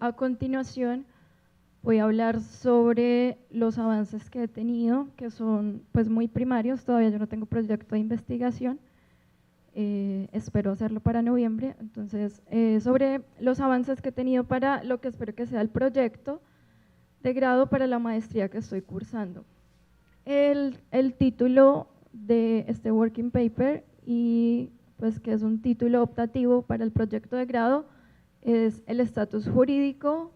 A continuación voy a hablar sobre los avances que he tenido, que son pues muy primarios. Todavía yo no tengo proyecto de investigación, espero hacerlo para noviembre. Entonces, sobre los avances que he tenido para lo que espero que sea el proyecto de grado para la maestría que estoy cursando. El título de este working paper, y pues que es un título optativo para el proyecto de grado, es el estatus jurídico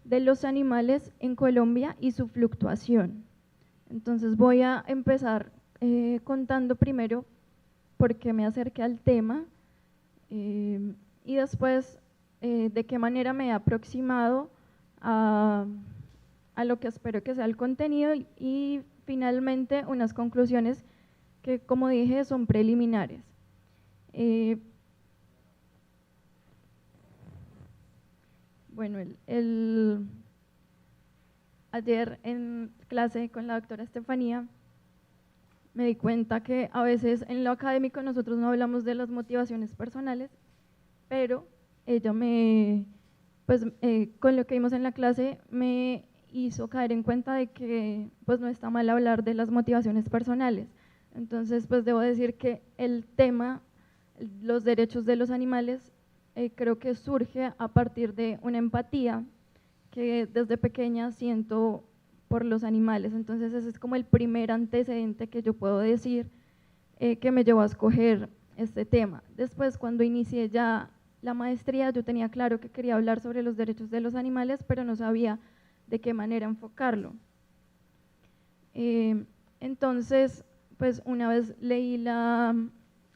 de los animales en Colombia y su fluctuación. Entonces voy a empezar contando primero por qué me acerqué al tema, y después de qué manera me he aproximado a lo que espero que sea el contenido, y finalmente unas conclusiones que, como dije, son preliminares. Bueno, ayer en clase con la doctora Estefanía me di cuenta que a veces en lo académico nosotros no hablamos de las motivaciones personales, pero ella pues con lo que vimos en la clase me hizo caer en cuenta de que pues no está mal hablar de las motivaciones personales. Entonces pues debo decir que el tema, los derechos de los animales, creo que surge a partir de una empatía que desde pequeña siento por los animales. Entonces ese es como el primer antecedente que yo puedo decir que me llevó a escoger este tema. Después, cuando inicié ya la maestría, yo tenía claro que quería hablar sobre los derechos de los animales, pero no sabía de qué manera enfocarlo. Entonces, pues una vez leí la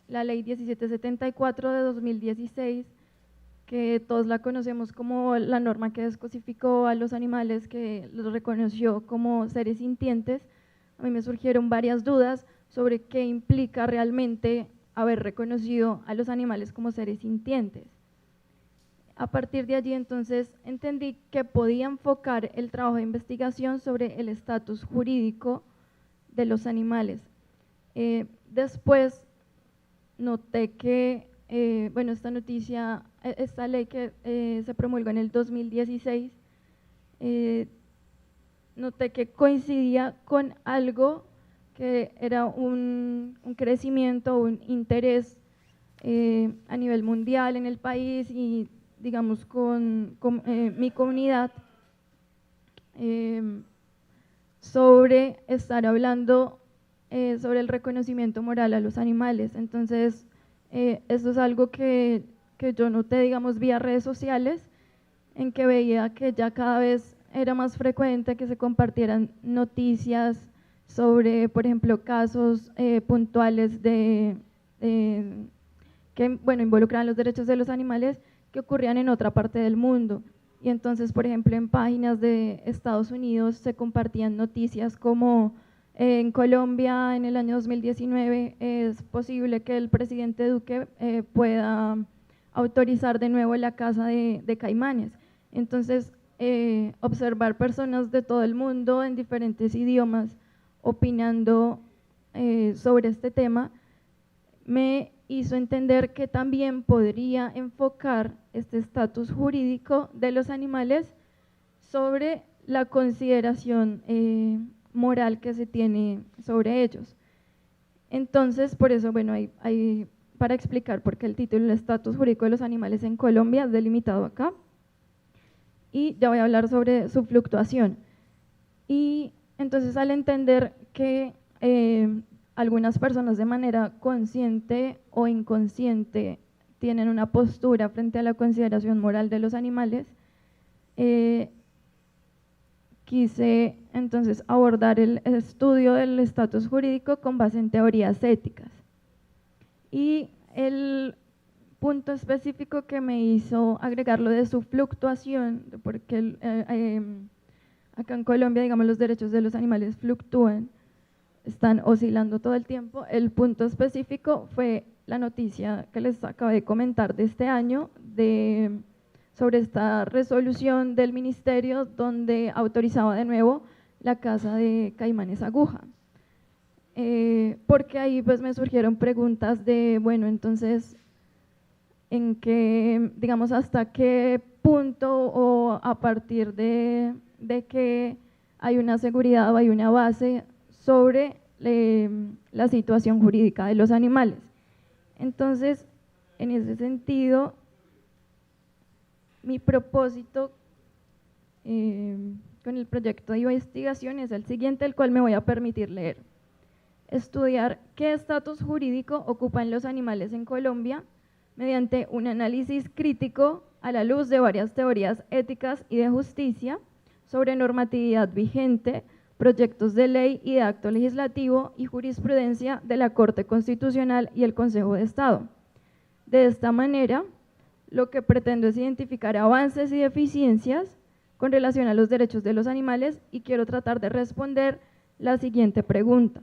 ley 1774 de 2016, que todos la conocemos como la norma que descosificó a los animales, que los reconoció como seres sintientes. A mí me surgieron varias dudas sobre qué implica realmente haber reconocido a los animales como seres sintientes. A partir de allí, entonces, entendí que podía enfocar el trabajo de investigación sobre el estatus jurídico de los animales. Después noté que, bueno, esta ley que se promulgó en el 2016, noté que coincidía con algo que era un crecimiento, un interés a nivel mundial en el país, y digamos con mi comunidad, sobre estar hablando sobre el reconocimiento moral a los animales. Entonces, esto es algo que yo noté, digamos, vía redes sociales, en que veía que ya cada vez era más frecuente que se compartieran noticias sobre, por ejemplo, casos puntuales que, bueno, involucraban los derechos de los animales que ocurrían en otra parte del mundo. Y entonces, por ejemplo, en páginas de Estados Unidos se compartían noticias como en Colombia en el año 2019 es posible que el presidente Duque pueda autorizar de nuevo la caza de caimanes. Entonces, observar personas de todo el mundo en diferentes idiomas opinando sobre este tema me hizo entender que también podría enfocar este estatus jurídico de los animales sobre la consideración moral que se tiene sobre ellos. Entonces, por eso, bueno, para explicar por qué el título, el estatus jurídico de los animales en Colombia, es delimitado acá. Y ya voy a hablar sobre su fluctuación. Y entonces, al entender que algunas personas de manera consciente o inconsciente tienen una postura frente a la consideración moral de los animales, quise entonces abordar el estudio del estatus jurídico con base en teorías éticas. Y el punto específico que me hizo agregarlo de su fluctuación, porque acá en Colombia, digamos, los derechos de los animales fluctúan, están oscilando todo el tiempo. El punto específico fue la noticia que les acabé de comentar de este año sobre esta resolución del ministerio donde autorizaba de nuevo la caza de caimanes aguja. Porque ahí pues me surgieron preguntas de, bueno, entonces, digamos, hasta qué punto o a partir de que hay una seguridad o hay una base sobre la situación jurídica de los animales. Entonces, en ese sentido, mi propósito con el proyecto de investigación es el siguiente, el cual me voy a permitir leer. Estudiar qué estatus jurídico ocupan los animales en Colombia mediante un análisis crítico a la luz de varias teorías éticas y de justicia sobre normatividad vigente, proyectos de ley y de acto legislativo y jurisprudencia de la Corte Constitucional y el Consejo de Estado. De esta manera, lo que pretendo es identificar avances y deficiencias con relación a los derechos de los animales y quiero tratar de responder la siguiente pregunta.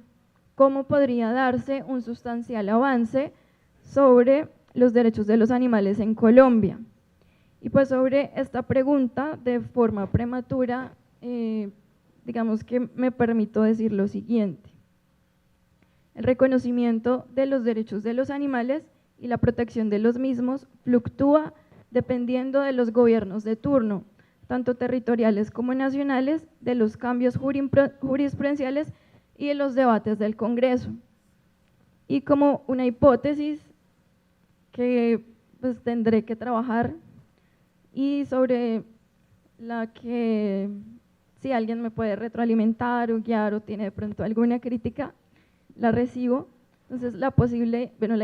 ¿Cómo podría darse un sustancial avance sobre los derechos de los animales en Colombia? Y pues sobre esta pregunta, de forma prematura, digamos que me permito decir lo siguiente. El reconocimiento de los derechos de los animales y la protección de los mismos fluctúa dependiendo de los gobiernos de turno, tanto territoriales como nacionales, de los cambios jurisprudenciales y de los debates del Congreso. Y como una hipótesis que pues tendré que trabajar y sobre la que si alguien me puede retroalimentar o guiar o tiene de pronto alguna crítica, la recibo. Entonces la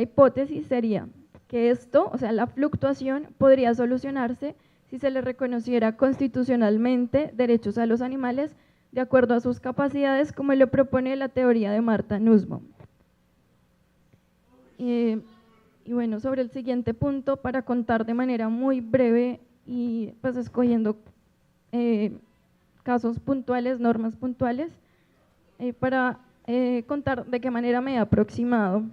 hipótesis sería que esto, o sea, la fluctuación podría solucionarse si se le reconociera constitucionalmente derechos a los animales de acuerdo a sus capacidades, como lo propone la teoría de Martha Nussbaum. Y bueno, sobre el siguiente punto, para contar de manera muy breve y pues escogiendo casos puntuales, normas puntuales, para contar de qué manera me he aproximado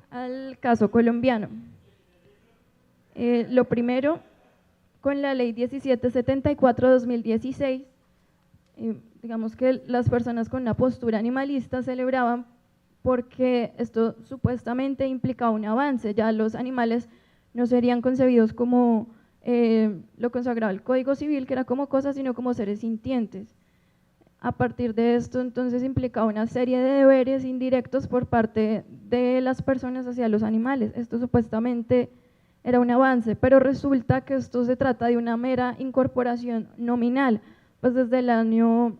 al caso colombiano. Lo primero, con la ley 1774/2016, digamos que las personas con una postura animalista celebraban porque esto supuestamente implicaba un avance, ya los animales no serían concebidos como lo consagraba el Código Civil, que era como cosas, sino como seres sintientes. A partir de esto, entonces, implicaba una serie de deberes indirectos por parte de las personas hacia los animales. Esto supuestamente era un avance, pero resulta que esto se trata de una mera incorporación nominal, pues desde el año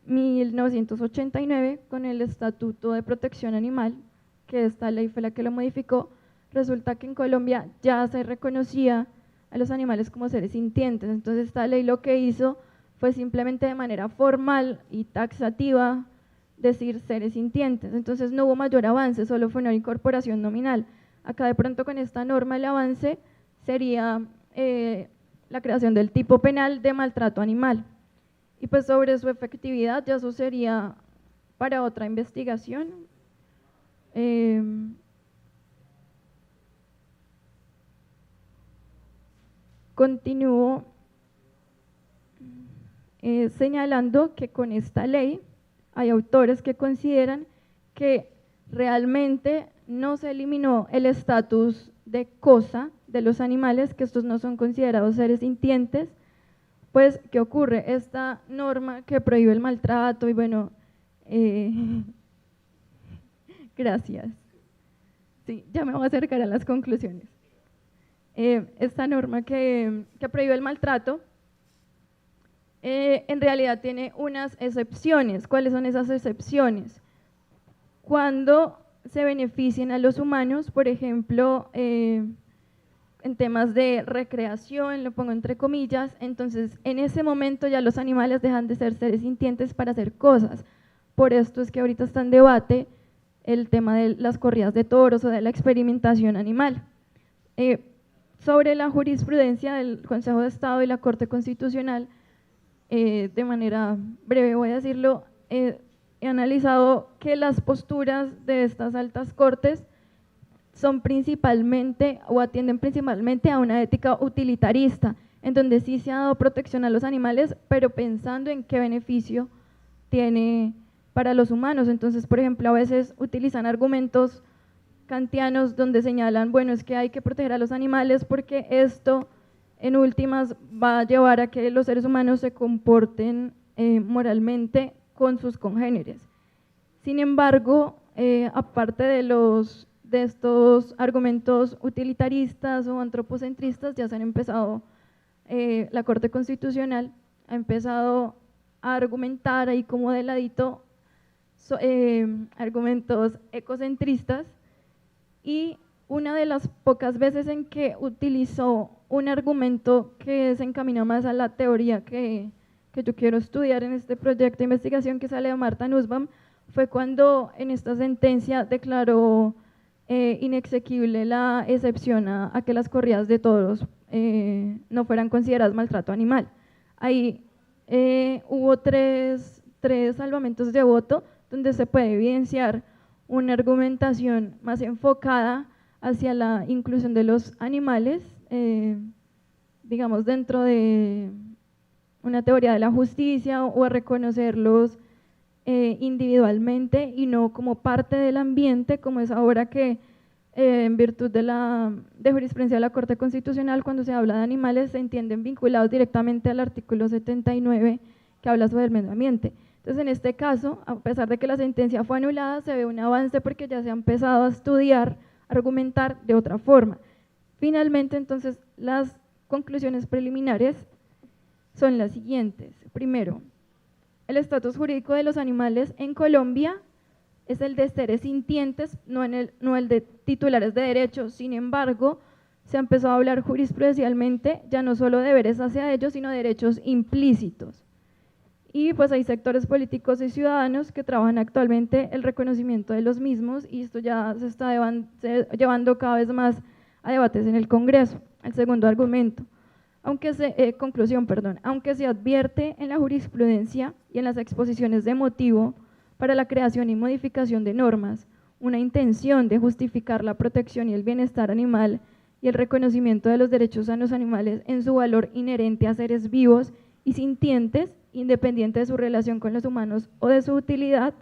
1989, con el Estatuto de Protección Animal, que esta ley fue la que lo modificó, resulta que en Colombia ya se reconocía a los animales como seres sintientes. Entonces esta ley lo que hizo fue simplemente de manera formal y taxativa decir seres sintientes. Entonces no hubo mayor avance, solo fue una incorporación nominal. Acá de pronto con esta norma el avance sería la creación del tipo penal de maltrato animal. Y pues sobre su efectividad ya eso sería para otra investigación. Continúo señalando que con esta ley hay autores que consideran que realmente no se eliminó el estatus de cosa de los animales, que estos no son considerados seres sintientes. Pues, ¿qué ocurre? Esta norma que prohíbe el maltrato y bueno, gracias. Sí, ya me voy a acercar a las conclusiones. Esta norma que prohíbe el maltrato, en realidad tiene unas excepciones. ¿Cuáles son esas excepciones? Cuando se beneficien a los humanos, por ejemplo, en temas de recreación, lo pongo entre comillas, entonces en ese momento ya los animales dejan de ser seres sintientes para hacer cosas. Por esto es que ahorita está en debate el tema de las corridas de toros o de la experimentación animal. Sobre la jurisprudencia del Consejo de Estado y la Corte Constitucional, de manera breve voy a decirlo, he analizado que las posturas de estas altas cortes son principalmente o atienden principalmente a una ética utilitarista, en donde sí se ha dado protección a los animales, pero pensando en qué beneficio tiene para los humanos. Entonces, por ejemplo, a veces utilizan argumentos kantianos donde señalan, bueno, es que hay que proteger a los animales porque esto en últimas va a llevar a que los seres humanos se comporten moralmente con sus congéneres. Sin embargo, aparte de estos argumentos utilitaristas o antropocentristas, ya se han empezado, la Corte Constitucional ha empezado a argumentar ahí como de ladito argumentos ecocentristas, y una de las pocas veces en que utilizó un argumento que se encamina más a la teoría que yo quiero estudiar en este proyecto de investigación, que sale de Martha Nussbaum, fue cuando en esta sentencia declaró inexequible la excepción a que las corridas de toros no fueran consideradas maltrato animal. Ahí hubo tres salvamentos de voto donde se puede evidenciar una argumentación más enfocada hacia la inclusión de los animales, digamos, dentro de una teoría de la justicia, o a reconocerlos individualmente y no como parte del ambiente, como es ahora que en virtud de jurisprudencia de la Corte Constitucional, cuando se habla de animales se entienden vinculados directamente al artículo 79 que habla sobre el medio ambiente. Entonces, en este caso, a pesar de que la sentencia fue anulada, se ve un avance porque ya se ha empezado a estudiar, argumentar de otra forma. Finalmente, entonces, las conclusiones preliminares son las siguientes. Primero, el estatus jurídico de los animales en Colombia es el de seres sintientes, no el de titulares de derechos. Sin embargo, se ha empezado a hablar jurisprudencialmente ya no solo de deberes hacia ellos, sino de derechos implícitos. Y pues hay sectores políticos y ciudadanos que trabajan actualmente el reconocimiento de los mismos, y esto ya se está llevando cada vez más a debates en el Congreso. El segundo argumento, aunque se advierte en la jurisprudencia y en las exposiciones de motivo para la creación y modificación de normas una intención de justificar la protección y el bienestar animal y el reconocimiento de los derechos a los animales en su valor inherente a seres vivos y sintientes, independiente de su relación con los humanos o de su utilidad,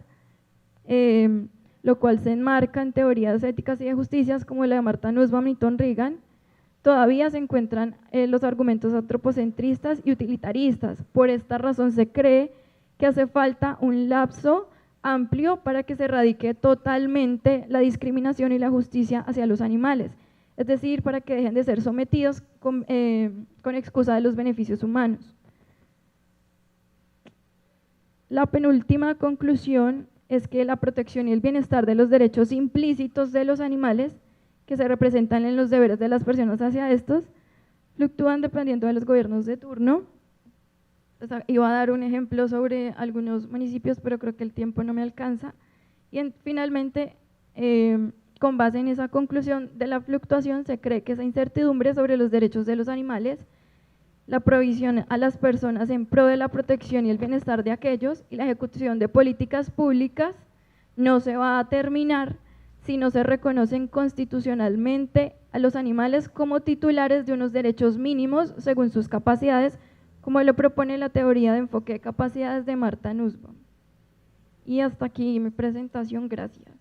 lo cual se enmarca en teorías éticas y de justicias como la de Martha Nussbaum y Tom Regan, todavía se encuentran los argumentos antropocentristas y utilitaristas. Por esta razón se cree que hace falta un lapso amplio para que se erradique totalmente la discriminación y la justicia hacia los animales, es decir, para que dejen de ser sometidos con excusa de los beneficios humanos. La penúltima conclusión es que la protección y el bienestar de los derechos implícitos de los animales, que se representan en los deberes de las personas hacia estos, fluctúan dependiendo de los gobiernos de turno. O sea, iba a dar un ejemplo sobre algunos municipios, pero creo que el tiempo no me alcanza. Y finalmente, con base en esa conclusión de la fluctuación, se cree que esa incertidumbre sobre los derechos de los animales, la provisión a las personas en pro de la protección y el bienestar de aquellos y la ejecución de políticas públicas no se va a terminar si no se reconocen constitucionalmente a los animales como titulares de unos derechos mínimos según sus capacidades, como lo propone la teoría de enfoque de capacidades de Martha Nussbaum. Y hasta aquí mi presentación, gracias.